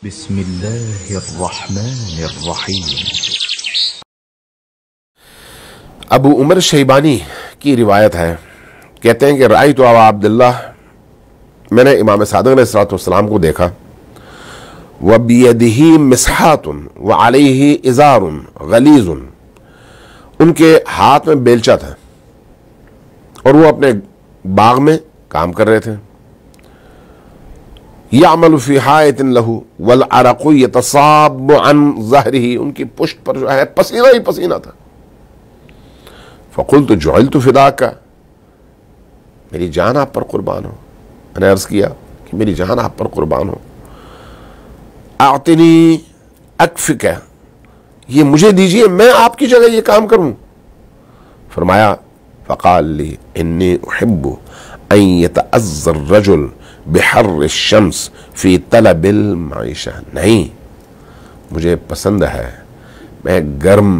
بسم اللہ الرحمن الرحیم۔ ابو عمر شیبانی کی روایت ہے، کہتے ہیں کہ رأیت ابا عبداللہ، میں نے امام صادق علیہ السلام کو دیکھا، وَبِيَدِهِ مِسْحَاتٌ وَعَلَيْهِ إِزَارٌ غَلِيظٌ، ان کے ہاتھ میں بیلچہ تھا اور وہ اپنے باغ میں کام کر رہے تھے۔ يَعْمَلُ فِي حَائِطٍ لَهُ وَالْعَرَقُ يَتَصَابُّ عَنْ ظَهْرِهِ، ان کی پشت پر جو ہے پسینہ ہی پسینہ تھا۔ فَقُلْتُ جُعِلْتُ فِدَاكَ، میری جان آپ پر قربان ہو، میں نے عرض کیا کہ میری جان آپ پر قربان ہو، اعطنی اکفک، یہ مجھے دیجئے، میں آپ کی جگہ یہ کام کروں۔ فرمایا فقال لی انی احب ان یتعذر الرجل بحر الشمس فی طلب المعیشہ، نہیں، مجھے پسند ہے میں گرم،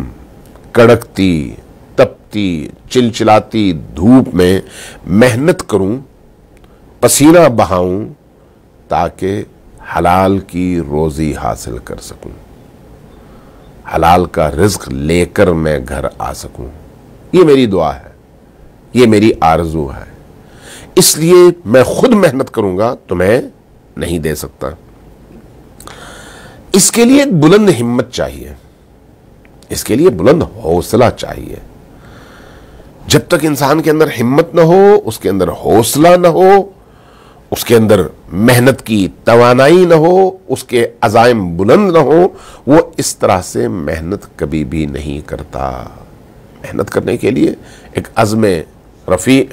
کڑکتی، تپتی، چلچلاتی دھوپ میں محنت کروں، پسینہ بہاؤں، تاکہ حلال کی روزی حاصل کر سکوں، حلال کا رزق لے کر میں گھر آ سکوں۔ یہ میری دعا ہے، یہ میری آرزو ہے، اس لیے میں خود محنت کروں گا، تمہیں نہیں دے سکتا۔ اس کے لیے ایک بلند ہمت چاہیے، اس کے لیے بلند حوصلہ چاہیے۔ جب تک انسان کے اندر ہمت نہ ہو، اس کے اندر حوصلہ نہ ہو، اس کے اندر محنت کی توانائی نہ ہو، اس کے عزائم بلند نہ ہو، وہ اس طرح سے محنت کبھی بھی نہیں کرتا۔ محنت کرنے کے لیے ایک عزم رفیع،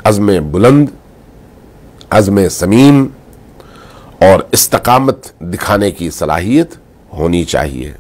عزم بلند، عزم سمیم اور استقامت دکھانے کی صلاحیت ہونی چاہیے۔